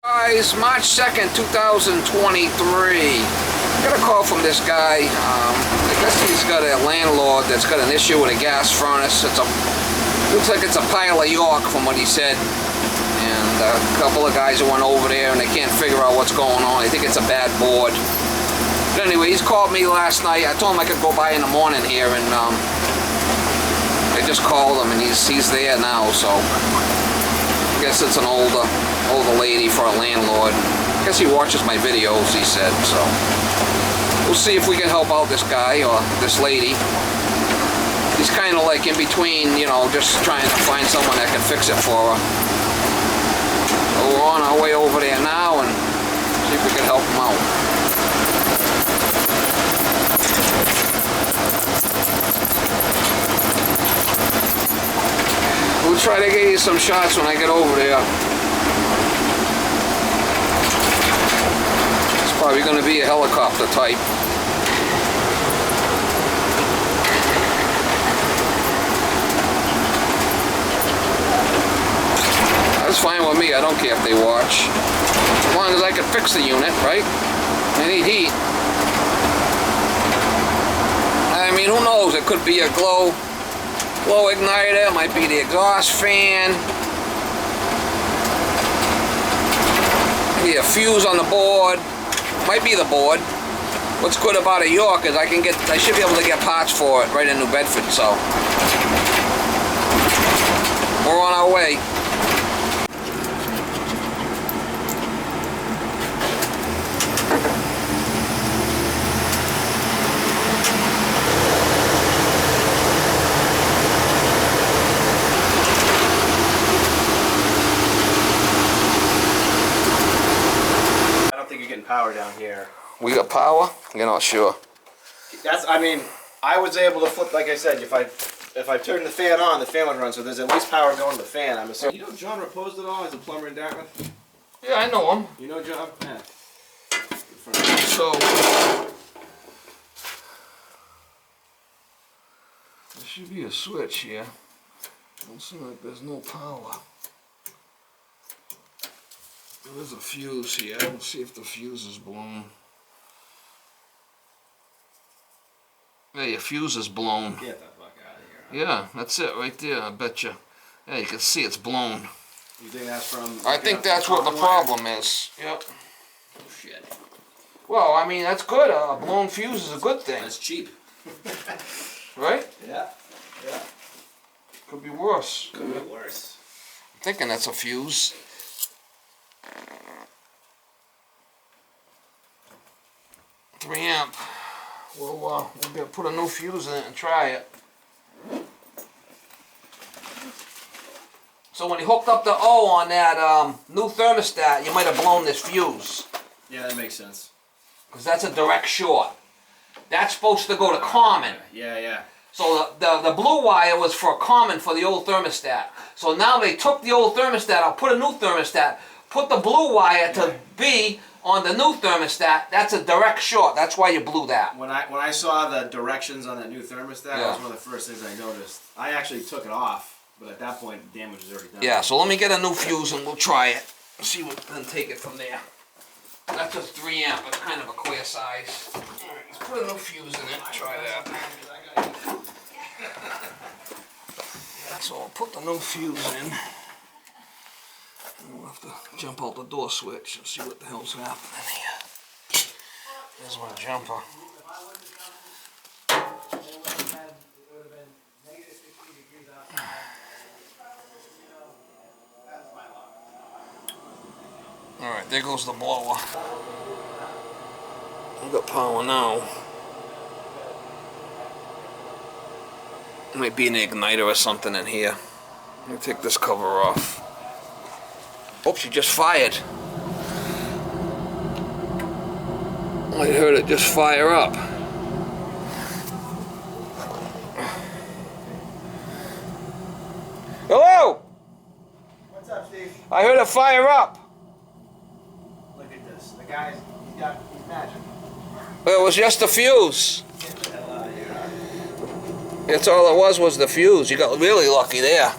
Guys, March 2nd, 2023. Got a call from this guy. I guess he's got a landlord that's got an issue with a gas furnace. Looks like it's a pile of York from what he said. And a couple of guys went over there and they can't figure out what's going on. I think it's a bad board. But anyway, he's called me last night. I told him I could go by in the morning here, and I just called him and he's there now. So I guess it's an older lady for a landlord. I guess he watches my videos, he said, so we'll see if we can help out this guy or this lady. He's kind of like in between, you know, just trying to find someone that can fix it for her. So we're on our way over there now and see if we can help him out. We'll try to get you some shots when I get over there. Probably going to be a helicopter type. That's fine with me. I don't care if they watch. As long as I can fix the unit, right? I need heat. I mean, who knows? It could be a glow igniter. It might be the exhaust fan. Maybe a fuse on the board. Might be the board. What's good about a York is I should be able to get parts for it right in New Bedford, so we're on our way. Power down here. We got power? You're not sure. I mean, I was able to flip, like I said, if I turn the fan on, the fan would run, so there's at least power going to the fan, I'm assuming. You know John Reposed at all as a plumber in Dartmouth? Yeah, I know him. You know John? Yeah. So, there should be a switch here. Don't seem like there's no power. There's a fuse here. Let's see if the fuse is blown. Yeah, your fuse is blown. Get the fuck out of here. Yeah, that's it right there, I bet you. Yeah, you can see it's blown. You think that's from... I think that's what the problem is. Yep. Oh, shit. Well, I mean, that's good. A blown fuse is a good thing. That's cheap. Right? Yeah. Yeah. Could be worse. Could be worse. I'm thinking that's a fuse. 3 amp. We'll put a new fuse in it and try it. So when he hooked up the O on that new thermostat, you might have blown this fuse. Yeah, that makes sense. Because that's a direct short. That's supposed to go to common. Yeah, yeah. So the blue wire was for common for the old thermostat. So now they took the old thermostat, I'll put a new thermostat, put the blue wire to B on the new thermostat. That's a direct short. That's why you blew that. When I saw the directions on that new thermostat, that was one of the first things I noticed. I actually took it off, but at that point, the damage was already done. Yeah, so let me get a new fuse and we'll try it. See what, then take it from there. That's a 3 amp. It's kind of a clear size. All right, let's put a new fuse in it. Try that. So I'll put the new fuse in. We'll have to jump out the door switch and see what the hell's happening here. There's my jumper. Alright, there goes the blower. We've got power now. Might be an igniter or something in here. Let me take this cover off. Oh, she just fired. I heard it just fire up. Hello? What's up, Steve? I heard it fire up. Look at this. The guy's, he's magic. It was just a fuse. That's all it was the fuse. You got really lucky there.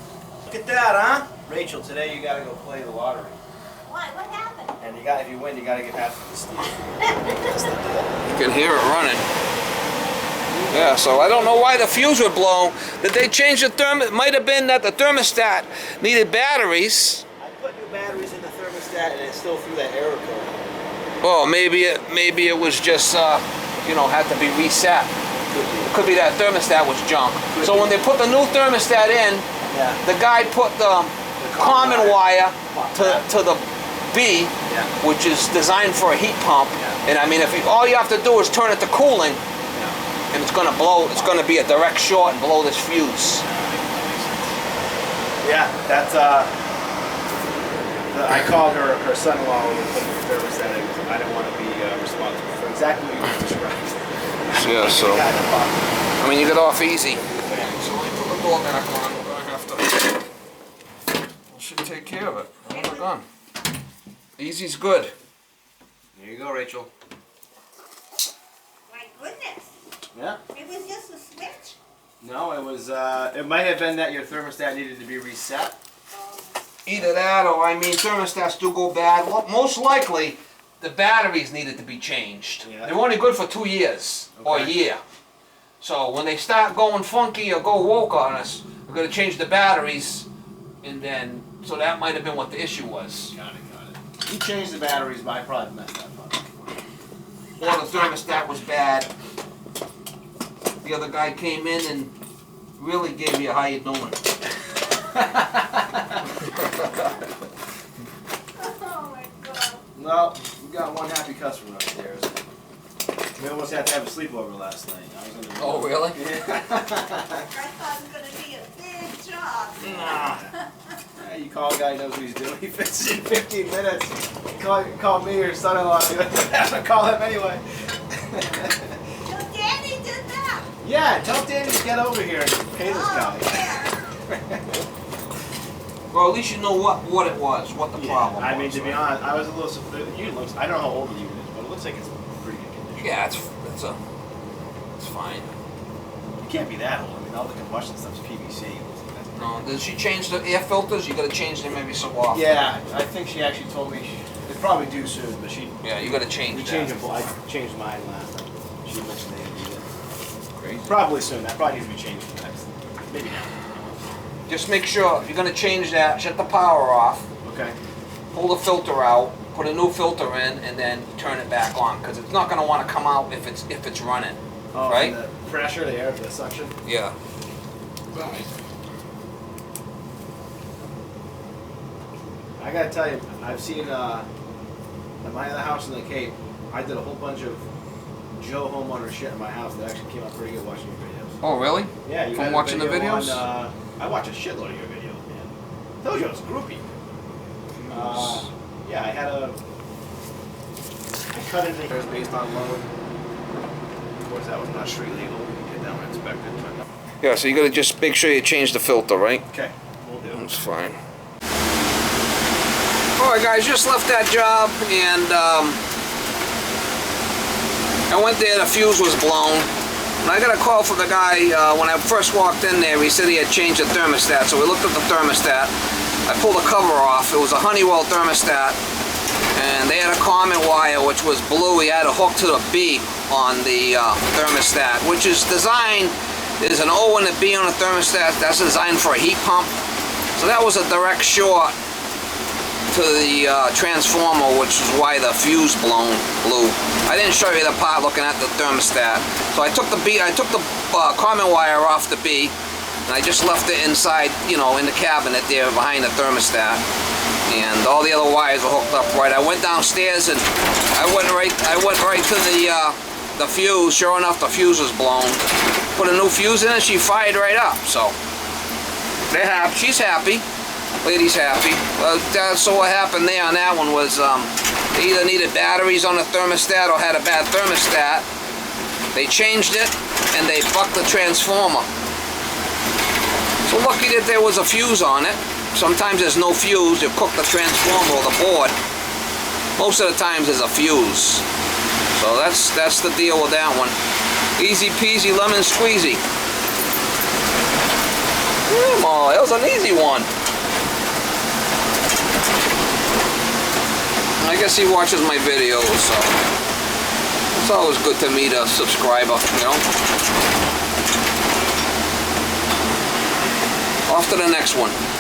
Look at that, huh? Rachel, today you gotta go play the lottery. Why? What happened? and if you win, you gotta get half of the steam. That's the deal. You can hear it running. Yeah, so I don't know why the fuse would blow. Did they change the thermostat? It might have been that the thermostat needed batteries. I put new batteries in the thermostat and it still threw that error code. Oh, maybe it was just you know, had to be reset. Could be that thermostat was junk. So when they put the new thermostat in, the guy put the common wire to the B, which is designed for a heat pump. And I mean, all you have to do is turn it to cooling, and it's gonna blow. It's gonna be a direct short and blow this fuse. Yeah, that's I called her son-in-law when we put the thermostat in because I didn't want to be responsible for exactly what you described. Yeah, so I mean, you get off easy. So let me put the door back on. We're gonna have to. We should take care of it. Oh, we're done. Easy's good. There you go, Rachel. My goodness. Yeah. It was just a switch? No, it was. It might have been that your thermostat needed to be reset. Either that, or I mean, thermostats do go bad. Most likely, the batteries needed to be changed. Yeah. They're only good for 2 years or a year. So when they start going funky or go woke on us, we're going to change the batteries, and then so that might have been what the issue was. Got it. He changed the batteries, but I probably messed that up. Or the thermostat was bad. The other guy came in and really gave you a how you doing. Oh my God. No, we got one happy customer upstairs. We almost had to have a sleepover last night. I was gonna Oh, really? Yeah. I thought it was going to be a big job. Yeah, you call a guy who knows what he's doing. He fits it in 15 minutes. Call me or son-in-law. You have to call him anyway. So Danny did that. Yeah, tell Danny to get over here and pay this guy. Well, at least you know what it was, what the problem was. I mean, to be honest, I was a little surprised. The unit looks, I don't know how old the unit is, but it looks like it's in pretty good condition. Yeah, it's fine. It can't be that old. I mean, all the combustion stuff's PVC. No, did she change the air filters? You got to change them every so often. Yeah, I think she actually told me they probably do soon, but she. Yeah, you got to change We that. changed them. I changed mine last time. She mentioned they didn't need it. Crazy. Probably soon. That probably needs to be changed for next. Maybe now. Just make sure if you're going to change that, shut the power off, Okay. pull the filter out, put a new filter in, and then turn it back on because it's not going to want to come out if it's running. Oh, right? and the pressure, the air, the suction. Yeah. I gotta tell you, I've seen at my other house in the Cape, I did a whole bunch of Joe homeowner shit in my house that actually came out pretty good watching your videos. Oh, really? Yeah, you From had a watching the video videos? on, I watch a shitload of your videos, man. I told you I was groupie. Yeah, I cut in the hairs based on load. Of course, that was not street legal. You get that one inspected. But... Yeah, so you got to just make sure you change the filter, right? Okay, we'll do. That's fine. Alright guys, just left that job and I went there, the fuse was blown. And I got a call from the guy when I first walked in there. He said he had changed the thermostat, so we looked at the thermostat. I pulled the cover off. It was a Honeywell thermostat and they had a common wire which was blue. He had a hook to the B on the thermostat, which is designed, there's an O and a B on the thermostat. That's designed for a heat pump. So that was a direct short to the transformer, which is why the fuse blew. I didn't show you the part looking at the thermostat. So I took the common wire off the B, and I just left it inside, you know, in the cabinet there behind the thermostat. And all the other wires were hooked up right. I went downstairs and I went right to the fuse. Sure enough, the fuse was blown. Put a new fuse in and she fired right up. So they're happy. She's happy. Lady's happy. So what happened there on that one was they either needed batteries on the thermostat or had a bad thermostat. They changed it and they bucked the transformer. So lucky that there was a fuse on it. Sometimes there's no fuse. You cook the transformer or the board. Most of the times there's a fuse. So that's the deal with that one. Easy peasy lemon squeezy. That was an easy one. I guess he watches my videos, so it's always good to meet a subscriber, you know. Off to the next one.